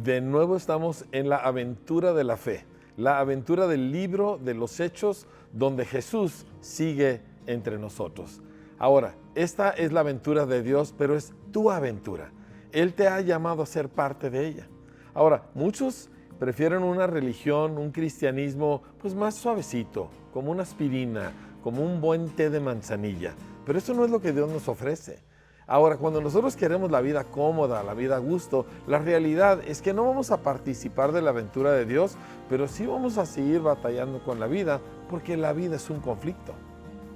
De nuevo estamos en la aventura de la fe, la aventura del libro de los Hechos, donde Jesús sigue entre nosotros. Ahora, esta es la aventura de Dios, pero es tu aventura. Él te ha llamado a ser parte de ella. Ahora, muchos prefieren una religión, un cristianismo, pues más suavecito, como una aspirina, como un buen té de manzanilla. Pero eso no es lo que Dios nos ofrece. Ahora, cuando nosotros queremos la vida cómoda, la vida a gusto, la realidad es que no vamos a participar de la aventura de Dios, pero sí vamos a seguir batallando con la vida, porque la vida es un conflicto.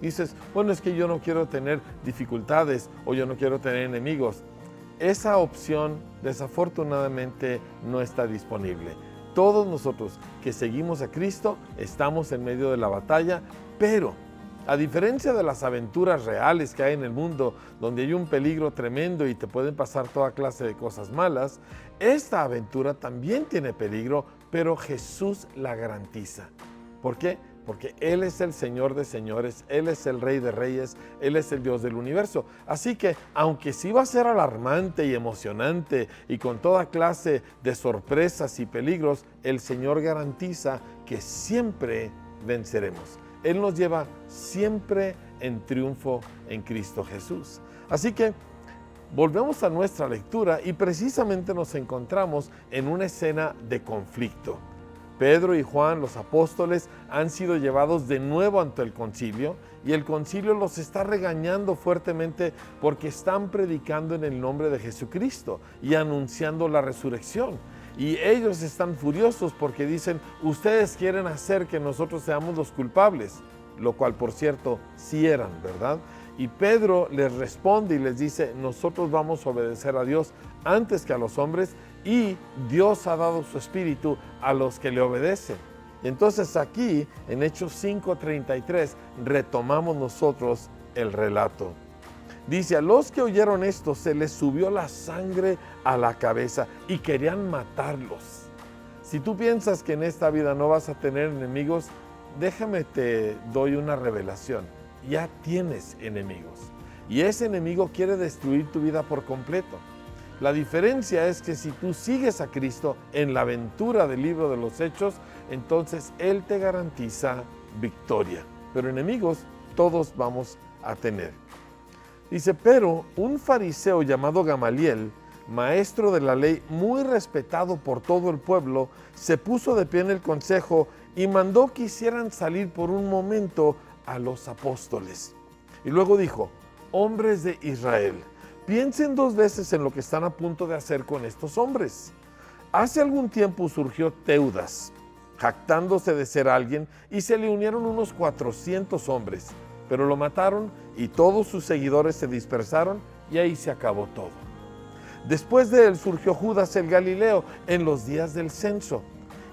Dices, bueno, es que yo no quiero tener dificultades o yo no quiero tener enemigos. Esa opción, desafortunadamente, no está disponible. Todos nosotros que seguimos a Cristo estamos en medio de la batalla, pero a diferencia de las aventuras reales que hay en el mundo, donde hay un peligro tremendo y te pueden pasar toda clase de cosas malas, esta aventura también tiene peligro, pero Jesús la garantiza. ¿Por qué? Porque Él es el Señor de señores, Él es el Rey de reyes, Él es el Dios del universo. Así que, aunque sí va a ser alarmante y emocionante y con toda clase de sorpresas y peligros, el Señor garantiza que siempre venceremos. Él nos lleva siempre en triunfo en Cristo Jesús. Así que volvemos a nuestra lectura y precisamente nos encontramos en una escena de conflicto. Pedro y Juan, los apóstoles, han sido llevados de nuevo ante el concilio y el concilio los está regañando fuertemente porque están predicando en el nombre de Jesucristo y anunciando la resurrección. Y ellos están furiosos porque dicen, ustedes quieren hacer que nosotros seamos los culpables, lo cual, por cierto, sí eran, ¿verdad? Y Pedro les responde y les dice, nosotros vamos a obedecer a Dios antes que a los hombres y Dios ha dado su espíritu a los que le obedecen. Entonces aquí, en Hechos 5:33, retomamos nosotros el relato. Dice, a los que oyeron esto se les subió la sangre a la cabeza y querían matarlos. Si tú piensas que en esta vida no vas a tener enemigos, déjame te doy una revelación. Ya tienes enemigos y ese enemigo quiere destruir tu vida por completo. La diferencia es que si tú sigues a Cristo en la aventura del libro de los Hechos, entonces Él te garantiza victoria. Pero enemigos todos vamos a tener. Dice, pero un fariseo llamado Gamaliel, maestro de la ley, muy respetado por todo el pueblo, se puso de pie en el consejo y mandó que hicieran salir por un momento a los apóstoles. Y luego dijo, hombres de Israel, piensen dos veces en lo que están a punto de hacer con estos hombres. Hace algún tiempo surgió Teudas, jactándose de ser alguien, y se le unieron unos 400 hombres, pero lo mataron y todos sus seguidores se dispersaron y ahí se acabó todo. Después de él surgió Judas el Galileo en los días del censo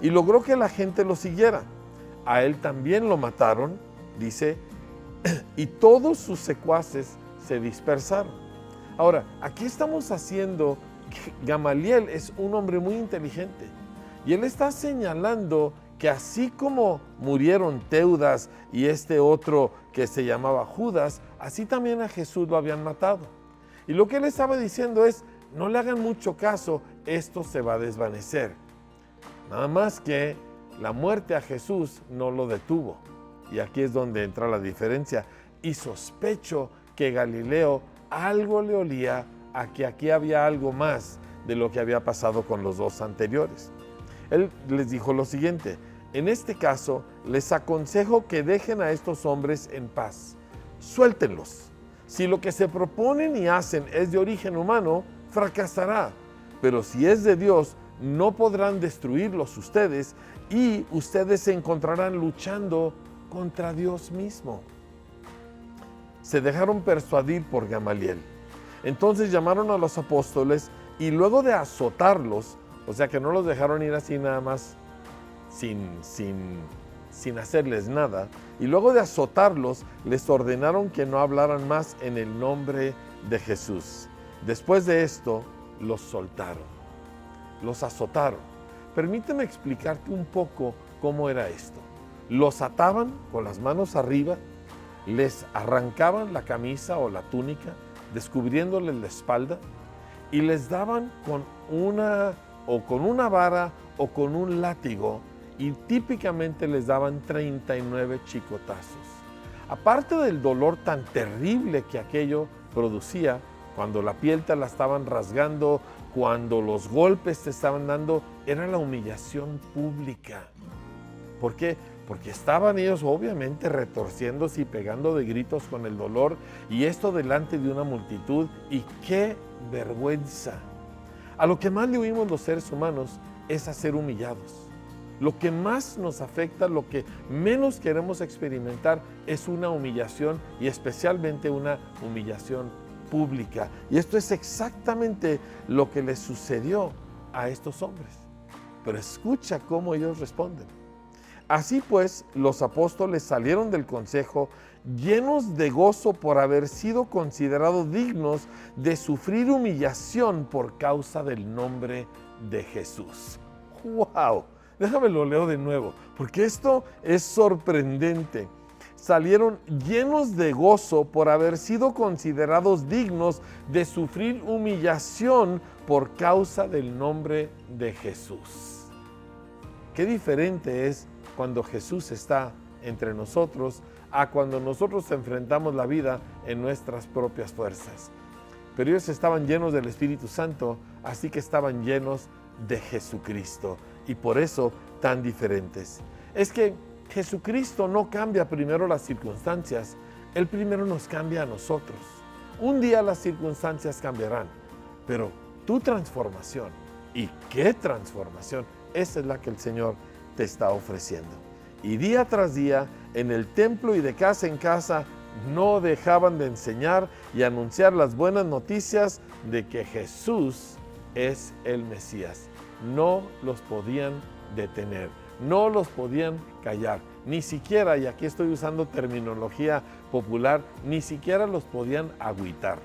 y logró que la gente lo siguiera. A él también lo mataron, dice, y todos sus secuaces se dispersaron. Ahora, aquí estamos haciendo que Gamaliel es un hombre muy inteligente y él está señalando que así como murieron Teudas y este otro que se llamaba Judas, así también a Jesús lo habían matado. Y lo que él estaba diciendo es, no le hagan mucho caso, esto se va a desvanecer. Nada más que la muerte a Jesús no lo detuvo. Y aquí es donde entra la diferencia. Y sospecho que Galileo algo le olía a que aquí había algo más de lo que había pasado con los dos anteriores. Él les dijo lo siguiente, en este caso les aconsejo que dejen a estos hombres en paz, suéltenlos. Si lo que se proponen y hacen es de origen humano, fracasará, pero si es de Dios, no podrán destruirlos ustedes y ustedes se encontrarán luchando contra Dios mismo. Se dejaron persuadir por Gamaliel. Entonces llamaron a los apóstoles y luego de azotarlos, o sea que no los dejaron ir así nada más sin hacerles nada, y luego de azotarlos les ordenaron que no hablaran más en el nombre de Jesús. Después de esto los soltaron, los azotaron. Permíteme explicarte un poco cómo era esto. Los ataban con las manos arriba, les arrancaban la camisa o la túnica, descubriéndoles la espalda, y les daban con una o con una vara o con un látigo, y típicamente les daban 39 chicotazos. Aparte del dolor tan terrible que aquello producía, cuando la piel te la estaban rasgando, cuando los golpes te estaban dando, era la humillación pública. ¿Por qué? Porque estaban ellos obviamente retorciéndose y pegando de gritos con el dolor, y esto delante de una multitud, y ¡qué vergüenza! A lo que más le huimos los seres humanos es a ser humillados. Lo que más nos afecta, lo que menos queremos experimentar es una humillación, y especialmente una humillación pública. Y esto es exactamente lo que les sucedió a estos hombres. Pero escucha cómo ellos responden. Así pues, los apóstoles salieron del consejo llenos de gozo por haber sido considerados dignos de sufrir humillación por causa del nombre de Jesús. ¡Wow! Déjame lo leo de nuevo, porque esto es sorprendente. Salieron llenos de gozo por haber sido considerados dignos de sufrir humillación por causa del nombre de Jesús. Qué diferente es cuando Jesús está entre nosotros a cuando nosotros enfrentamos la vida en nuestras propias fuerzas. Pero ellos estaban llenos del Espíritu Santo, así que estaban llenos de Jesucristo, y por eso tan diferentes. Es que Jesucristo no cambia primero las circunstancias, Él primero nos cambia a nosotros. Un día las circunstancias cambiarán, pero tu transformación, y qué transformación, esa es la que el Señor te está ofreciendo. Y día tras día, en el templo y de casa en casa, no dejaban de enseñar y anunciar las buenas noticias de que Jesús es el Mesías. No los podían detener, no los podían callar, ni siquiera, y aquí estoy usando terminología popular, ni siquiera los podían agüitar.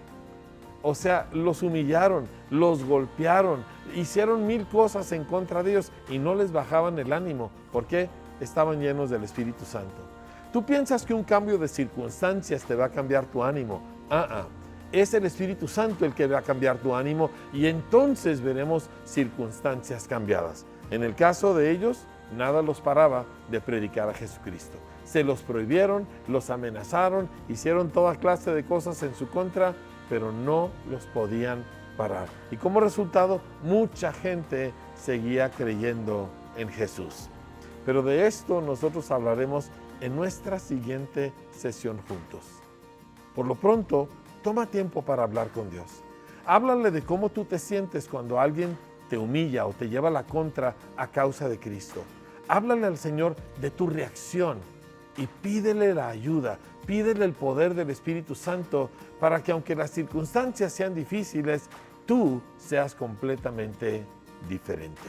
O sea, los humillaron, los golpearon, hicieron 1000 cosas en contra de ellos y no les bajaban el ánimo. ¿Por qué? Estaban llenos del Espíritu Santo. Tú piensas que un cambio de circunstancias te va a cambiar tu ánimo. Es el Espíritu Santo el que va a cambiar tu ánimo, y entonces veremos circunstancias cambiadas. En el caso de ellos, nada los paraba de predicar a Jesucristo. Se los prohibieron, los amenazaron, hicieron toda clase de cosas en su contra, pero no los podían parar. Y como resultado, mucha gente seguía creyendo en Jesús. Pero de esto nosotros hablaremos en nuestra siguiente sesión juntos. Por lo pronto, toma tiempo para hablar con Dios. Háblale de cómo tú te sientes cuando alguien te humilla o te lleva la contra a causa de Cristo. Háblale al Señor de tu reacción y pídele la ayuda, pídele el poder del Espíritu Santo para que, aunque las circunstancias sean difíciles, tú seas completamente diferente.